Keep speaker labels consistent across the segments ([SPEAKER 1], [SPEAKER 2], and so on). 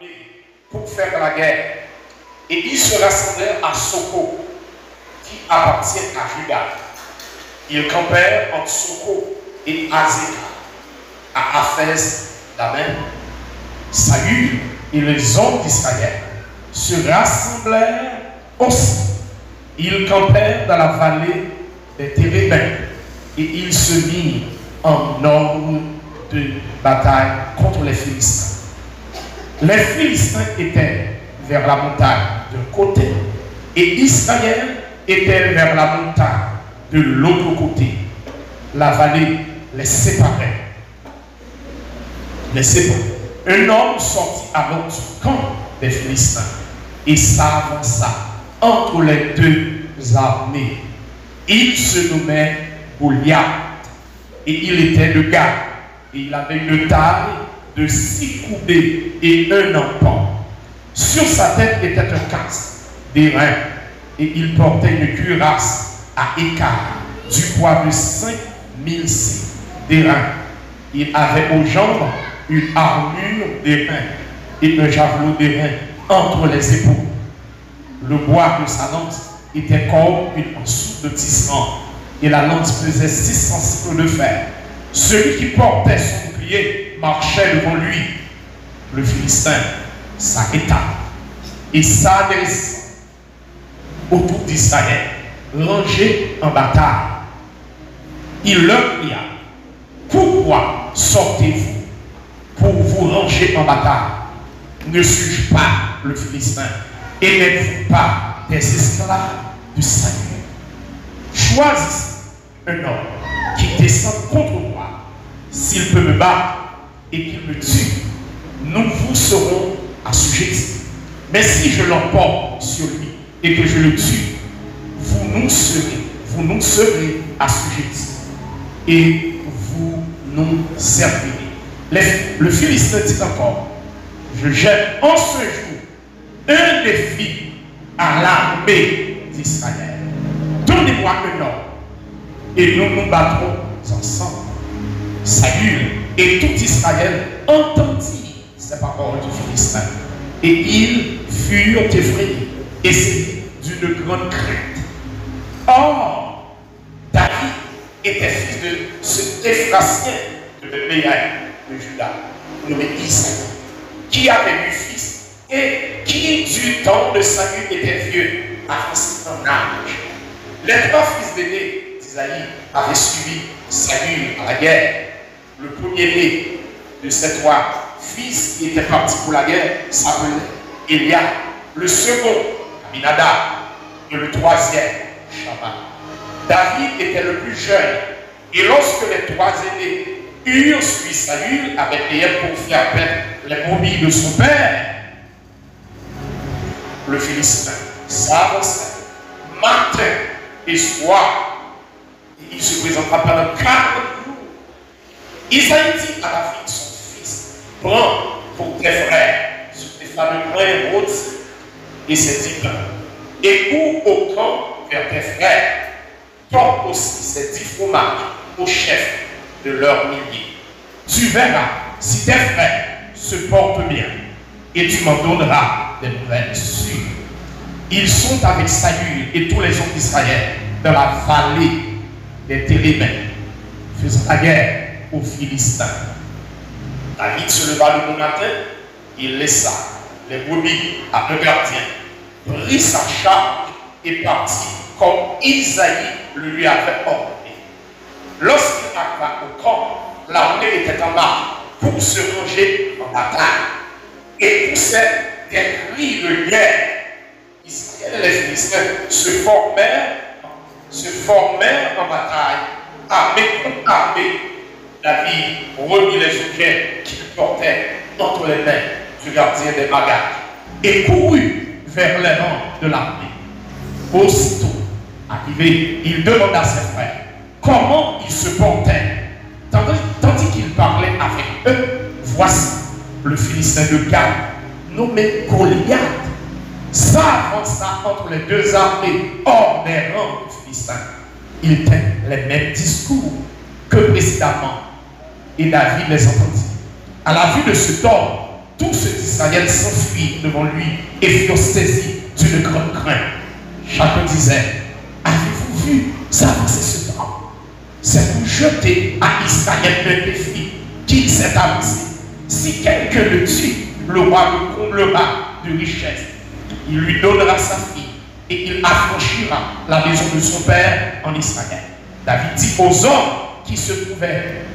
[SPEAKER 1] armée pour faire la guerre. Et ils se rassemblèrent à Soko, qui appartient à Juda. Ils campèrent entre Soko et Azeka, à Aphès la même. Saül et les hommes d'Israël se rassemblèrent aussi. Ils campèrent dans la vallée des Térébins et ils se mirent en ordre de bataille contre les Philistins. Les Philistins étaient vers la montagne d'un côté et Israël était vers la montagne de l'autre côté. La vallée les séparait. Un homme sortit alors du camp des Philistins et s'avança entre les deux armées. Il se nommait Goliath et il était de Gath et il avait une taille de 6 coudées et un empan. Sur sa tête était un casque d'airain et il portait une cuirasse à écart du poids de 5000 d'airain. Il avait aux jambes une armure d'airain et un javelot d'airain entre les épaules. Le bois de sa lance était comme une ensuite de tisserand et la lance pesait 600 cycles de fer. Celui qui portait son bouclier marchait devant lui. Le Philistin s'arrêta et s'adressa autour d'Israël, rangé en bataille. Il leur cria: pourquoi sortez-vous pour vous ranger en bataille? Ne suis-je pas le Philistin et n'êtes-vous pas des esclaves du Seigneur? Choisissez un homme qui descend contre moi. S'il peut me battre et qu'il me tue, nous vous serons assujettis. Mais si je l'emporte sur lui et que je le tue, vous nous serez assujettis et vous nous servirez. Le Philistin dit encore: je jette en ce jour un défi à l'armée d'Israël. Donnez-moi un homme et nous nous battrons ensemble. Saül et tout Israël entendirent ces paroles du Philistin et ils furent effrayés et saisis d'une grande crainte. Or, David était fils de ce Éphrasien de Bethléem de Juda, nommé Isaïe, qui avait 8 fils et qui du temps de Saül était vieux, avancé en âge. Les 3 fils d'aînés d'Isaïe avaient suivi Saül à la guerre. Le premier-né de ces 3 fils qui étaient partis pour la guerre s'appelait Eliab, le second Aminadab et le troisième Shama. David était le plus jeune et lorsque les 3 aînés eurent suivi Saül à Bethléem pour faire paître les momies de son père, le Philistin s'avança matin et soir et il se présentera pendant 40 jours. Isaïe dit à la fille de son fils: prends pour tes frères sur tes fameux grains rôtis et ses 10 pains, et cours au camp vers tes frères. Porte aussi ces 10 fromages au chef de leurs milliers. Tu verras si tes frères se portent bien et tu m'en donneras des nouvelles sûres. Ils sont avec Saül et tous les hommes d'Israël dans la vallée des Térébins, faisant la guerre aux Philistins. David se leva le bon matin, il laissa les brebis à un gardien, prit sa charge et partit comme Isaïe le lui avait ordonné. Lorsqu'il arriva au camp, l'armée était en marche pour se ranger en bataille et poussait des cris de guerre. Israël et les Philistins se formèrent en bataille, armée contre armée. David remit les objets qu'il portait entre les mains du gardien des bagages et courut vers les rangs de l'armée. Aussitôt arrivé, il demanda à ses frères comment ils se portaient. Tandis qu'il parlait avec eux, voici le Philistin de Gath, nommé Goliath, s'avança entre les deux armées hors des rangs du Philistin. Il tint les mêmes discours que précédemment, et David les entendit. À la vue de cet homme, Tout ceux d'Israël s'enfuirent devant lui et furent saisis d'une grande crainte. Chacun disait, avez-vous vu s'avancer ce temps? C'est pour jeter à Israël un défi qui s'est avancé. Si quelqu'un le tue, le roi le comblera de richesse. Il lui donnera sa fille et il affranchira la maison de son père en Israël. David dit aux hommes qui se trouvaient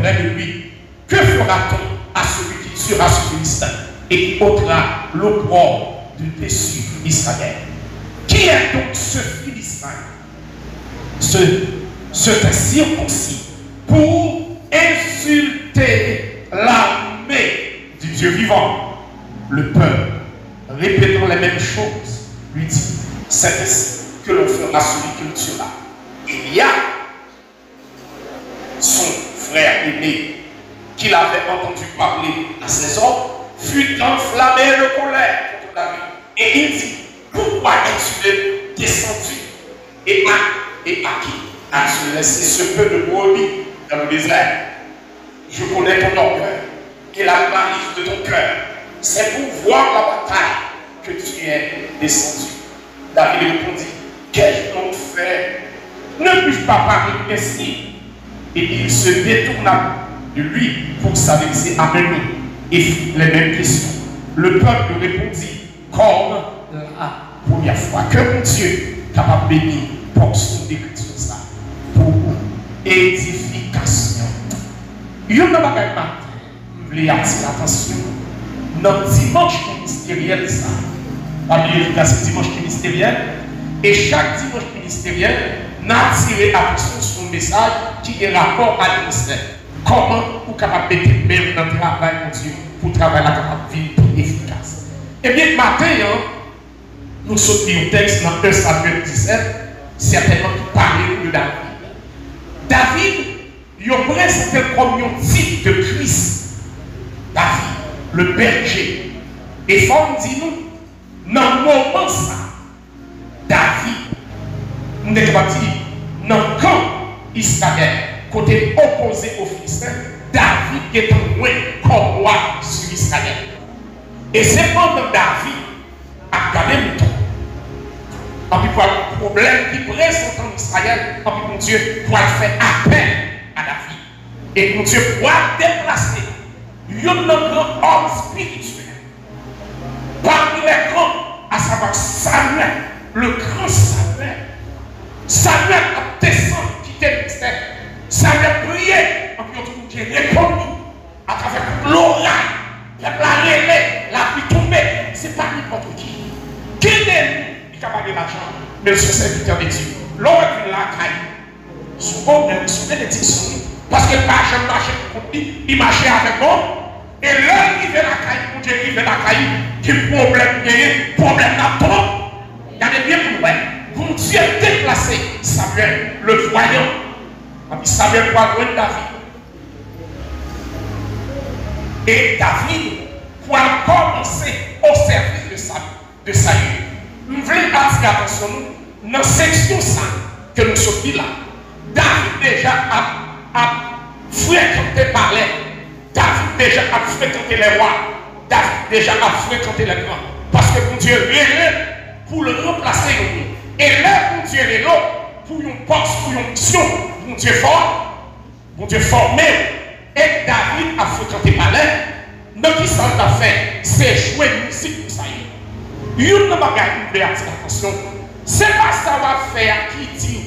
[SPEAKER 1] près de lui, que fera-t-on à celui qui tuera ce Philistin et qui ôtera l'opprobre du dessus d'Israël? Qui est donc ce Philistin, ce circoncis, pour insulter l'armée du Dieu vivant? Le peuple, répétant les mêmes choses, lui dit, c'est ainsi que l'on fera celui qui le tuera. Il y a son frère aîné, qu'il avait entendu parler à ses hommes, fut enflammé de colère contre David. Et il dit, pourquoi es-tu descendu? Et à qui as-tu laissé ce peu de brebis dans le désert? Je connais ton orgueil et la malice de ton cœur. C'est pour voir la bataille que tu es descendu. David répondit, qu'ai-je donc fait? Ne puis-je pas parler ainsi? Et il se détourna de lui pour s'adresser à Ménon et fit les mêmes questions. Le peuple répondit comme la première fois. Que mon Dieu capable de bénir pour son écriture ça, pour édification. Il y a un bagage matin, je voulais attirer l'attention. Notre dimanche ministériel, ça, on c'est dimanche ministériel, et chaque dimanche ministériel, n'a tiré attention sur un message qui est rapport à l'ministère. Comment vous capable de mettre même dans le travail, mon Dieu, pour travailler la capable de vivre plus efficace. Eh bien, matin, nous sommes au texte dans 1 Samuel 17, certainement qui parlait de David. David, il présenté comme un type de Christ. David, le berger. Et faut dire nous, dans le moment ça, David, nous ne pas dire, dans le camp Israël, côté opposé aux Philistins, David est en loin comme roi sur Israël. Et c'est pendant David a gardé le temps. En plus, pour le problème qui présente en Israël, en plus, mon Dieu, pour faire appel à David. Et mon Dieu, pour déplacer un grand homme spirituel parmi les grands, à savoir Samuel, le grand Samuel. Samuel a descendu, quitté le ministère. Samuel priait, en plus, Dieu répondu à travers l'oreille, la relais, la pluie tombée. Ce n'est pas n'importe qui. Qui est il capable de l'argent, mais le serviteur de Dieu. L'homme est la caille. Son bonheur, son bénédiction. Parce que l'argent marchait contre lui, il marchait avec moi. Et là, il vient la caille, pour Dieu, il vient la caille. Quel problème il problème là trop. Regardez bien pour vous. Pour Dieu déplacé Samuel, le voyant. Samuel va loin de David. Et David pour commencer au service de Saül. Nous voulons attirer l'attention dans la section ça que nous sommes là. David déjà a fréquenté par les. David déjà a fréquenté les rois. David déjà a fréquenté les grands. Parce que mon Dieu est là pour le remplacer. Et là, mon Dieu est là pour une force, pour une mission. Mon Dieu fort. Mon Dieu formé. Et David a fréquenté par les. Donc, qui s'en a fait, c'est jouer une musique pour ça. Il y a un bagage qui veut attirer l'attention. Ce n'est pas ça va faire qui dit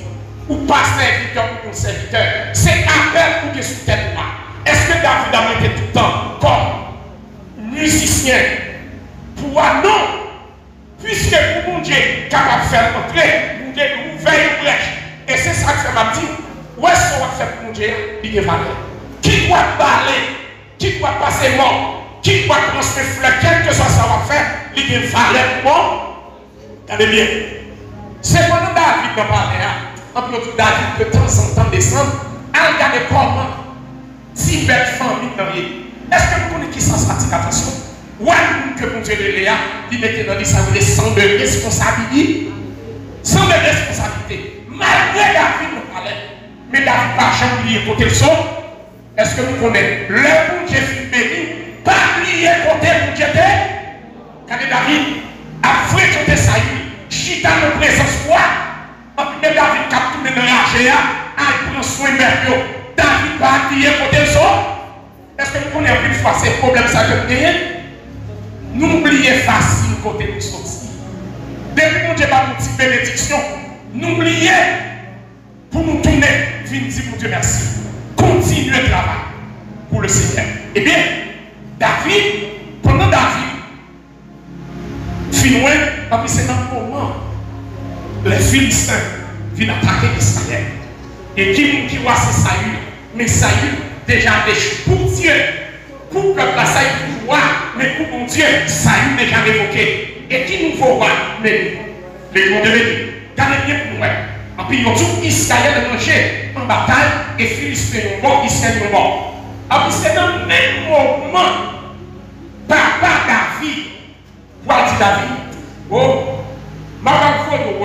[SPEAKER 1] ou pas serviteur ou non serviteur. C'est appel pour que sur tête là. Est-ce que David a été tout le temps comme musicien pour non? Puisque pour mon Dieu capable de faire entrer, mon Dieu ouvert une brèche. Et c'est ça que ça m'a dit. Où est-ce qu'on va faire pour mon Dieu? Il est valeur. Qui doit parler? Qui doit passer mort? Qui doit transmettre fleur? Quel que soit ça va faire, il y a une valeur pour moi. Regardez bien. C'est pendant David qui parle là. En plus, David de temps en temps descend. À regarder comment diverses familles dans vie. Est-ce que vous connaissez qui s'en pratique attention? Ouais, que mon Dieu de Léa, il mettait dans les sans de responsabilité. Sans de responsabilité. Malgré David nous parlait. Mais David n'a pas jamais oublié côté le son. Est-ce que vous connaissez le bon Dieu béni? Pas oublier côté pour Dieu. Quand David a fréquenté Saül, chita de présence quoi? Mais David a tourné dans l'argent, il prend soin de Merveilleux. David va oublier côté ça. Est-ce que nous connaissons une fois ces problèmes ça que nous gagnons? Nous oublions facile côté nous sortir. Depuis que Dieu va nous petite bénédiction, nous oublions pour nous tourner, venir dire pour Dieu merci. Continuez le travail pour le Seigneur. Eh bien, David, pendant David, finoué, c'est dans le moment, les Philistins viennent attaquer Israël. Et qui voit c'est Saül, mais Saül déjà déchu pour Dieu. Pour le peuple, ça il pouvoir, mais pour mon Dieu, Saül n'est jamais évoqué. Et qui nous faut voir, mais les gens de Dieu, gardez bien pour moi. Et puis, ils ont tout Israël mangé en bataille et Philistins bon, Israël bon. Et puis, c'est dans le même moment, papa David, pour dire David, oh, ma femme,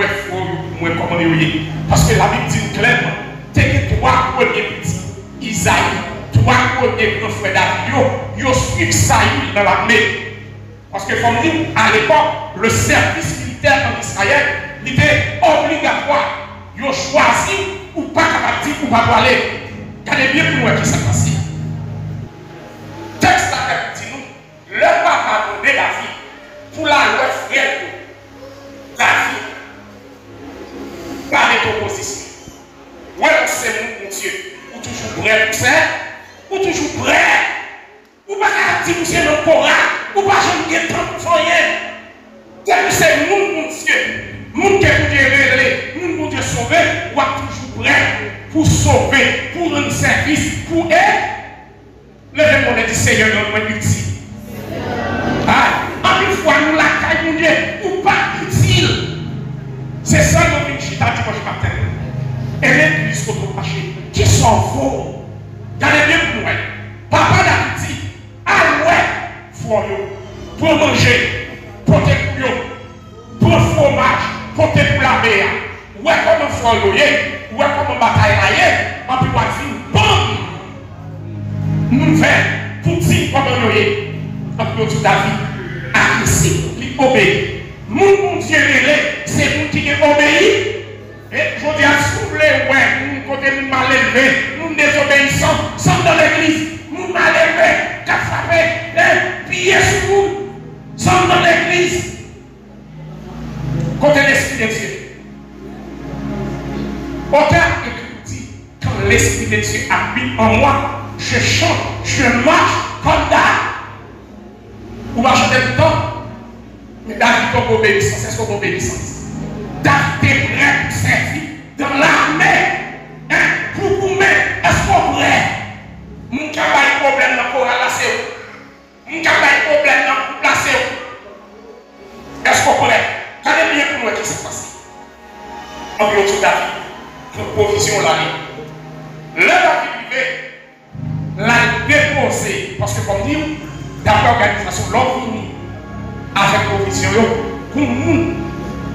[SPEAKER 1] moi, comment il parce que la Bible dit clairement, t'es trois premiers petits, Isaïe, trois premiers grands frères David, ils suivent Saül dans l'armée. Parce que, comme dit, à l'époque, le service militaire en Israël était obligatoire. Ils ont choisi ou pas capable ou pas aller. Regardez bien pour nous qui s'est passé. Texte là dit nous, le papa a donné la vie pour la loi frère. La vie. Par l'opposition. Ouais, c'est mon Dieu. Ou toujours prêt pour ça, ou toujours prêt. Ou pas dire que c'est le Coran, ou pas jamais temps pour rien. C'est mon Dieu. Moun qui est Dieu moun Dieu sauver, ou toujours prêt pour sauver, pour rendre service, pour aider. Levez mon dit Seigneur dans le utile. En une fois nous la caille mon Dieu, ou pas utile. C'est ça que nous chita dimanche matin. Et l'église contre marché, qui s'en faux. Regardez bien pour moi. Papa David dit, ah ouais, faut pour manger, pour tes couillons, pour le fromage. Côté pour la mer, ouais comme un frôloyer, ouais comme un bataille là, en plus on dit, bon, nous faisons pour dire comme un loyer, en plus on David, agressif, il obéit. Mon Dieu, c'est vous qui obéit. Et je dis à souffler, ouais, nous côté nous mal élevé, nous désobéissons, sommes dans l'église, nous mal élevé, qu'à frapper, piller sur vous, sommes dans l'église. Côté l'Esprit de Dieu. Auteur dit, quand l'Esprit de Dieu habite en moi, je chante, je marche comme David. Vous marchez tout le temps, mais David est obéissance, c'est son obéissance. David est prêt pour servir dans l'armée. Pour vous mettre, est-ce qu'on est prêt? Mon cas pas de problème dans le corps là, c'est où? Mon cas pas de problème dans le couple là, c'est où? Est-ce qu'on est prêt? Regardez bien pour moi qui s'est passé. En plus, David, pour provision là. Le David l'a déposé. Parce que, comme dit, d'après l'organisation, l'homme avec provision, pour nous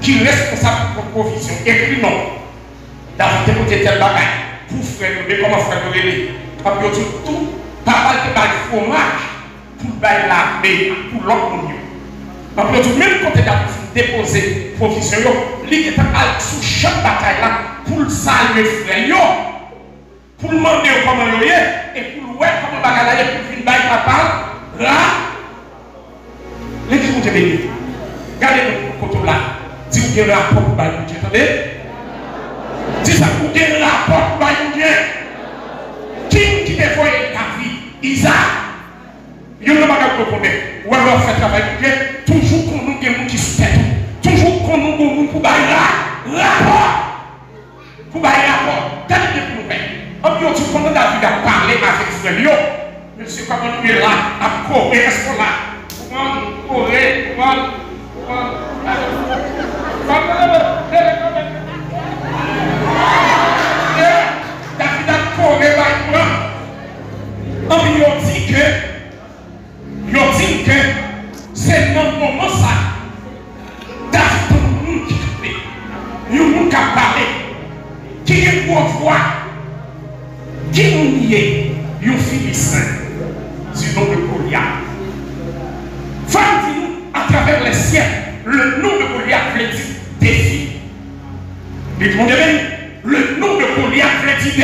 [SPEAKER 1] qui est responsable pour provision, écrit non. David déposé tel bagage pour frère, mais comment frère de relais. En plus, tout, papa qui va le fromage pour l'armée, pour l'homme. En plus, même quand David déposer provision, il était sous chaque bataille là pour le saluer frère, pour le demander comment il est et pour le voir comment il est pour venir bailler papa. Là, l'église vous bénit. Regardez le côté là. Dis vous avez un rapport pour bailler Dieu. Attendez? Dis ça, vous avez un rapport pour bailler Dieu. Qui dévoile ta vie? Isaac. Il n'y a pas de problème. Ou alors fait travail pour Dieu. Toujours qu'on nous des gens qui se pètent. Toujours qu'on nous des gens pour bailler rapport. Pour bailler rapport. Regardez bien pour nous faire. En plus, tu prends David à parler avec frère. Monsieur, comment nous est là, à courir, est-ce qu'on là? Courir, David a couru par moi. En plus, il dit que c'est dans le moment ça. David, nous qui fait, nous qui parlé, qui est pour voir, qui nous y est, nous Philistins, sinon le Goliath. ciel. Le nom de Goliath veut dire défi. Dites-moi, le nom de Goliath veut dire défi.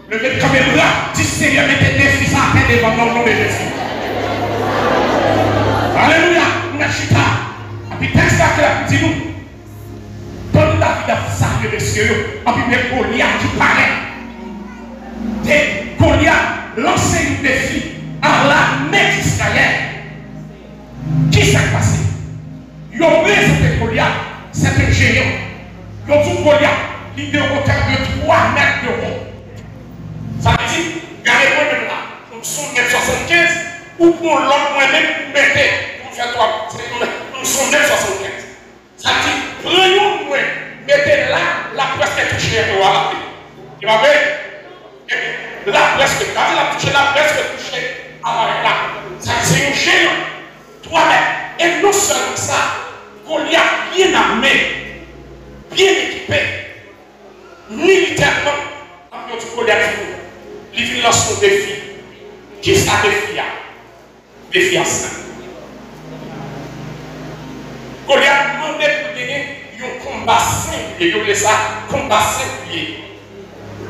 [SPEAKER 1] Le fait comme il là, dit Seigneur, mettez des fils à terre devant le nom de Jésus. Alléluia, on a chita. Et puis, texte là, dit nous, dans David a fait ça, messieurs, et puis, mais Goliath qui paraît. Et Goliath lance un défi à l'armée d'Israël. Qui s'est passé? Ils ont présenté Goliath, c'est un géant. Ils ont dit Goliath, il est au hauteur de 3 mètres de haut. Ça veut dire, regardez-moi même là, nous sommes 75, ou pour l'autre moi-même, vous mettez, pour faire 3, nous sommes 75. Ça veut dire, prenons-nous, mettez là, la presque touchée à la paix. Tu vas voir? La presque, quand il a touché, la presque touchée à la paix. Ça c'est un géant, 3 mètres. Et non seulement ça, Goliath bien armé, bien équipé, militairement, en notre Goliath. Il lance son défi. Qui ça défi? Défi à ça. Goliath demandait pour gagner un combat simple. Et il ça, combat simple.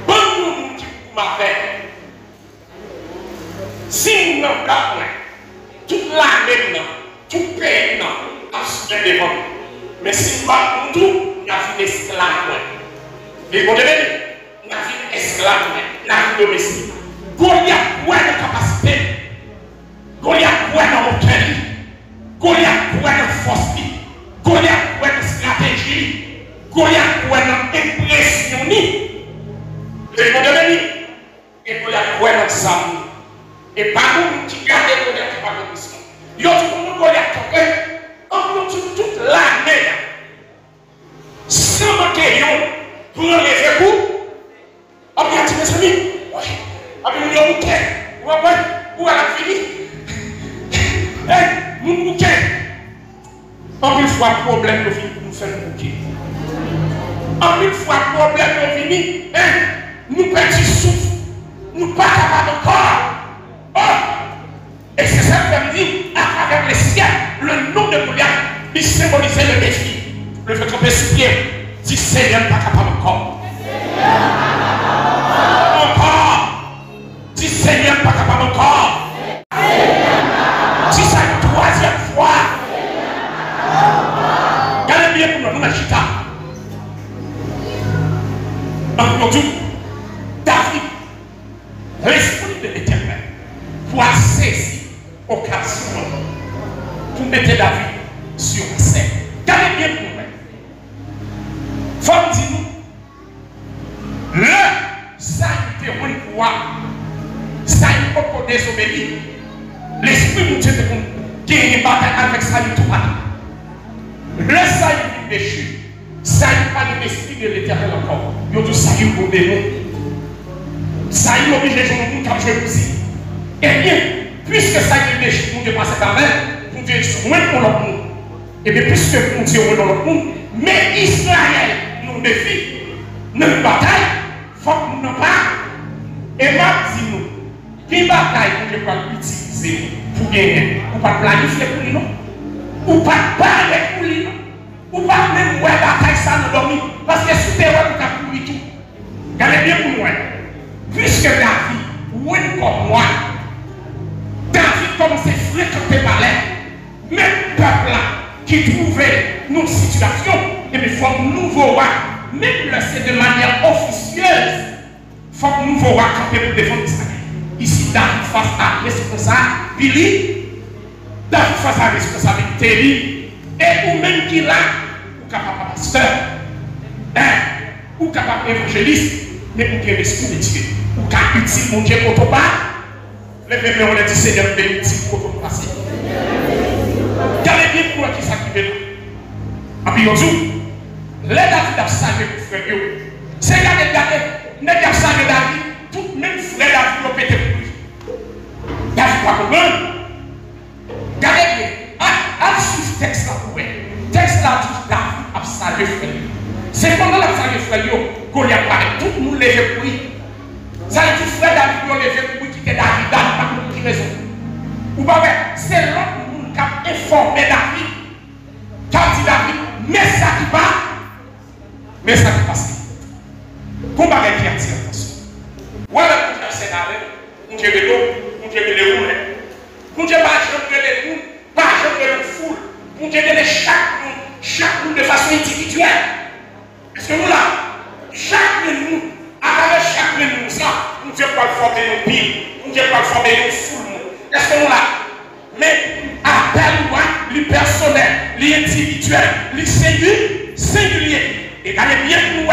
[SPEAKER 1] Bon, nous qui vous m'avez. Si nous n'avons pas toute l'année, tout pays, à ce devant. Mais si nous n'avons tout, nous avons une esclave. Et vous devez nous avons une esclave. La vie domestique. Goliath a une capacité. Goliath a une hauteur. Goliath a une force. Goliath a une stratégie. Goliath a une impression. Et vous devez et Goliath a une salut. Et par nous qui gardons Goliath par notre mission. Il y a tout Goliath on toute l'année. Sans manquer, pour enlever vous. Ah bien, mes amis, oui. Ah bien, nous avons bouquet. Où elle a fini? Eh, mon bouquet. En une fois, problème de vie, nous faisons un bouquet. En une fois, problème de vie, nous perdons souffle. Nous ne sommes pas capables encore. Oh! Et c'est ça que je dis, à travers les ciels, le nom de Goliath, il symbolisait le défi. Le fait qu'on peut supplier, si Seigneur n'est pas capable encore. Si Seigneur n'est pas capable encore. Si c'est une troisième fois. Regardez bien pour nous, Machita. Aujourd'hui, David, l'esprit de l'Éternel, pour saisir occasion pour mettre David sur la scène. Regardez bien pour nous. Femme dit nous, le ça était une quoi? Ça il faut qu'on désobéit. L'esprit de Dieu qui est bataille avec ça il tout pas. Le ça il est déchu. Ça il pas de l'esprit de l'Éternel encore. Il y a tout ça il faut démon. Ça il oblige les gens de nous jouer aussi. Eh bien, puisque ça il est déchu, nous devons passer par là, pour Dieu soin pour l'autre monde. Et bien puisque pour Dieu est dans l'autre monde, mais Israël nous défie. Notre bataille, il faut que nous n'en parlions. Et maintenant, dis-nous, quelle bataille nous devons utiliser pour gagner? Ou pas planifier pour nous? Ou pas parler pour nous? Ou pas même voir la bataille ça nous dormir? Parce que si tu es là, tu as couru tout. Regardez bien pour moi. Puisque David, oui comme moi, David commence à fréquenter par là, même peuple là, qui trouvait nos situations, et bien il faut que nous voir. Même là, c'est de manière officieuse. Il faut que nous voyons camper pour défendre Israël. Ici, David face à la responsabilité. David face à la responsabilité. Et ou même qui là, ou capable pasteur, ou capable évangéliste, mais pour qu'il y ait l'esprit de Dieu. Ou capable utile mon Dieu pour ton pas. Les bébés, on a dit Seigneur, béni pour ton passé. Regardez bien pour qui s'active là. Et puis, on dit, les David a salué pour frère. C'est regardez, les a salué David, tout même frère David ont pété pour lui. David pas comprendre. Regardez bien, à suivre le texte là pour vous. Le texte là dit David a salué frère. C'est pendant la salué frère, Goliath paraît, tout le monde levé pour lui. Ça veut dire frère David a levé pour lui qui était David, pas pour qui raison. Ou pas vrai, c'est l'autre monde qui a informé David Mais ça qui passe. Pour bagage qui attire l'attention. Voilà pour faire scénario, pour Dieu de l'eau, pour Dieu de l'eau. Pour Dieu pas jamais les nous, pas jamais les foule. Pour Dieu de chaque nous de façon individuelle. Est-ce que nous là, chaque nous, à travers chaque nous, ça, nous Dieu pas former nos pieds, nous Dieu pas former nos foules. Est-ce que nous là, mais appelle-moi, les personnel, les individuels, les singuliers. Et quand il bien nous,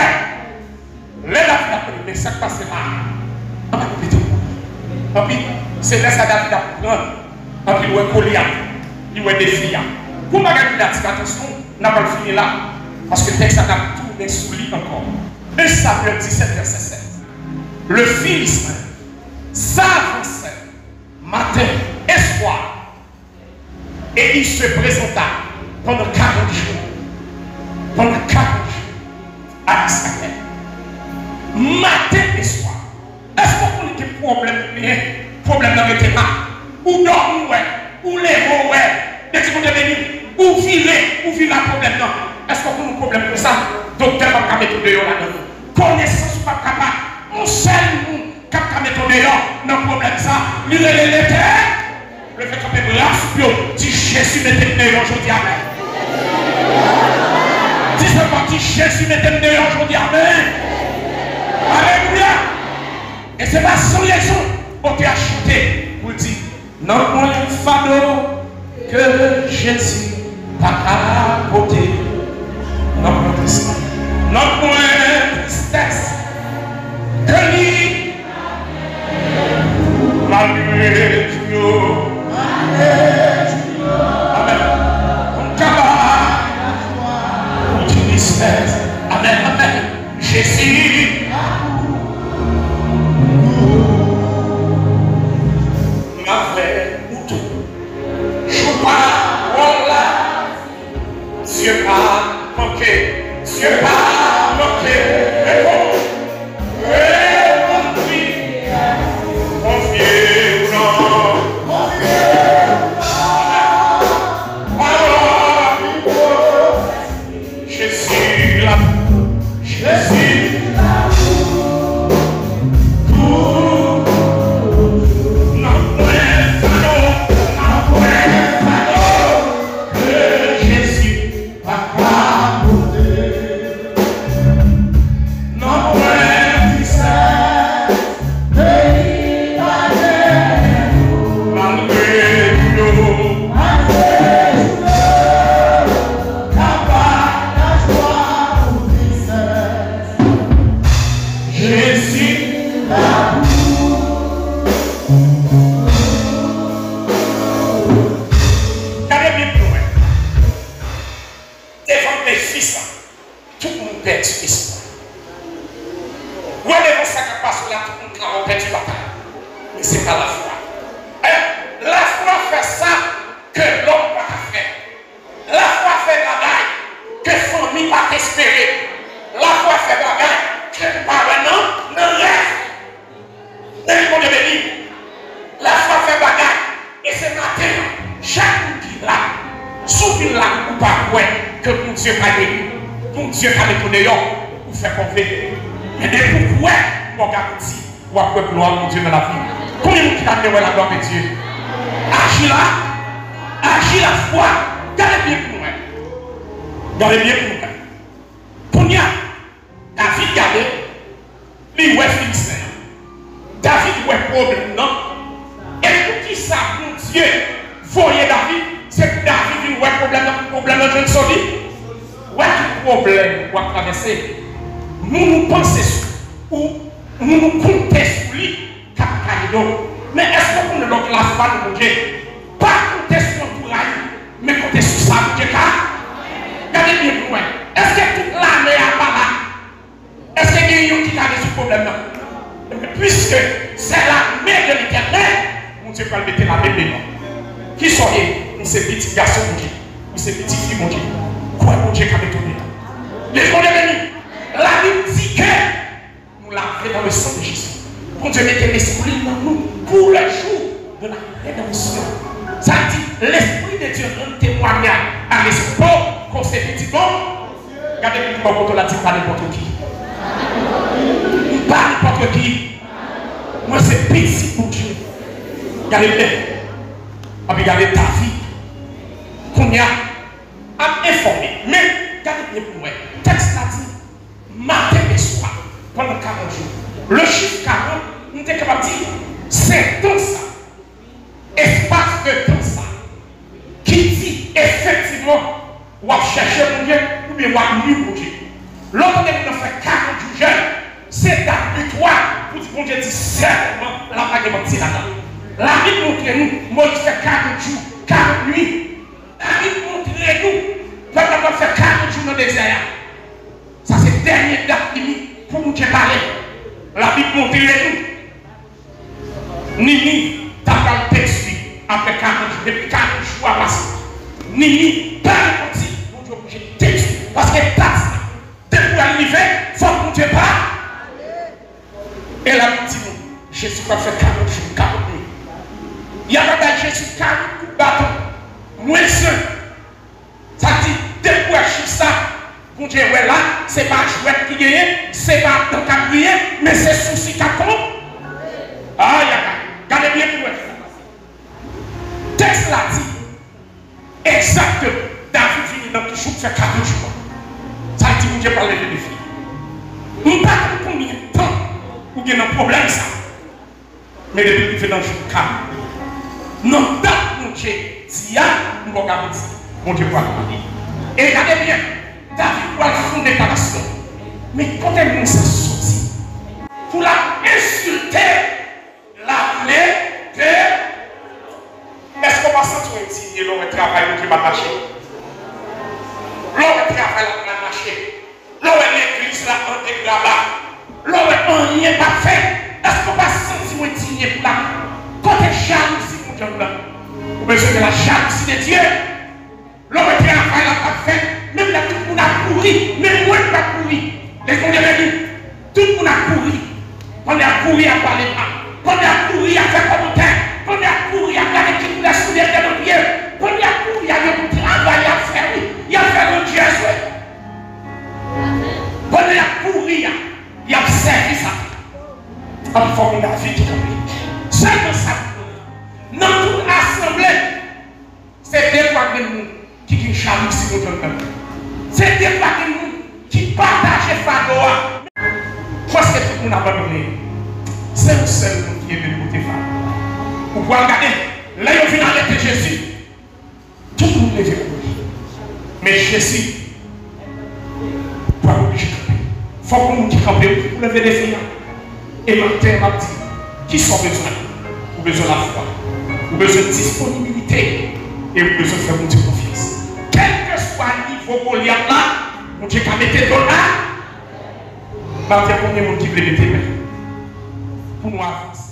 [SPEAKER 1] les David a pris, mais ça passe là. Et puis, c'est là ça David a pris. Et puis, il est collé, il est défiant. Pour ne pas gagner attention, on n'a pas fini là. Parce que le texte a tourné sous lui encore. 1 Samuel 17, verset 7. Le Philistin s'avançait matin et soir. Et il se présenta pendant 40 jours. Pendant 40 jours à Israël. Matin et soir. Est-ce qu'on a des problèmes dans le terrain? Ou dormir, ou les mots, est-ce qu'on est venu? Ou vivre un problème? Non. Est-ce qu'on a un problème comme ça? Docteur va pas mettre dehors là-dedans. Connaissance pas capable. On sait nous qui va mettre dehors dans le problème ça. Lire les lettres. Le fait qu'on peut grâce, dit Jésus mettez dehors aujourd'hui. Amen. Dis ce pas dit Jésus mettez dehors aujourd'hui. Amen. Alléluia. Et c'est pas sans raison qu'on t'a acheté pour dire non, moins fado que Jésus n'a qu'à côté. Non, moins tristesse que lui. Malgré Dieu. Amen. On travaille. On tristesse. Amen. Amen. Jésus. Ma frère, Moutou. Je crois, voilà. Dieu a manqué. Dieu a manqué. Réponds. Réponds-lui. Confiez ou non. Alors, Jésus là. Jésus là. Regardez comment on l'a dit, pas n'importe qui. Pas n'importe qui. Moi, c'est petit pour Dieu. Regardez bien. Regardez ta vie. Qu'on y a à informer. Mais, regardez bien pour moi. Le texte l'a dit, matin et soir, pendant 40 jours. Le chiffre 40, nous sommes capables de dire, c'est dans ça, espace de temps ça, qui dit effectivement, on va chercher mon Dieu, ou bien on va nuire mon Dieu. L'autre, on a fait 40 jours jeunes, c'est ta victoire pour dire, mon Dieu dit certainement, la vague est mentie là-dedans. La Bible montre nous, Moïse fait 40 jours, 40 nuits. La Bible montre nous, peuple va faire 40 jours dans le désert. Ça, c'est la dernière date limite pour nous parler. La Bible montre nous. Nini, t'as pas le texte après 40 jours, depuis 40 jours à passer. Nini, pas le petit, mon Dieu, j'ai texte. Parce que t'as ça. Depuis l'arrivée, il faut que mon Dieu parle. Et la Bible dit, Jésus va faire 40 jours, 40 nuits. Il y a pas Jésus 40 coups de bâton. Moins seul. Ça dit, depuis ça, mon Dieu, ouais là, c'est pas chouette qui gagne, c'est pas dans le cabrier, mais c'est souci qui compte. Ah, regardez bien pour vous. Texte là dit, exactement, David finit dans le jour, fait 40 jours. Ça dit, mon Dieu, parler de défi. Nous ne parlons pas combien de temps ou bien un problème ça. Mais depuis qu'il fait dans le jour 40. Non, tant mon Dieu, s'il y a, nous regardons ça. Mon Dieu, quoi. Et regardez bien, David doit fonder par la suite. Mais quand elle nous a sorti, pour la insulter, l'appeler de. Est-ce qu'on va sentir indigné l'homme travail qui va marcher? L'homme travail va marcher. L'homme l'église là, on est là-bas. L'homme rien pas fait. Est-ce qu'on va sentir indigné pour la. Quand elle jalousie, mon Dieu, là, vous besoin de la jalousie de Dieu. L'homme travail n'a pas fait. Même là, tout le monde a couru. Même moi, je n'ai pas couru. Les gens tout le monde a couru. On a couru à parler pas. On a couru à faire commentaire. On a couru à regarder qui nous a soudé de nos pieds. On a couru à faire un travail à faire. Il a fait un Dieu. On a couru à servi ça. En forme de la vie qui est c'est comme ça. Dans toute assemblée, c'est des fois de nous qui jalousie notre peuple. C'est des fois de nous qui partagent Fadoa. Parce que tout le monde a abandonné. C'est le seul qui est de côté femme. Vous pouvez regarder, là il vient arrêter Jésus. Tout le monde lève le mais Jésus, pas obligé de camper. Il faut qu'on nous dise camper pour lever les filles. Et maintenant, m'a dit, qui sont besoin? Vous besoin de la foi, vous besoin de disponibilité et vous besoin de faire monter confiance. Quel que soit le niveau qu'on y a là, mon Dieu qui a mis des dollars, il y a combien de monde qui veut mettre pour nous avancer.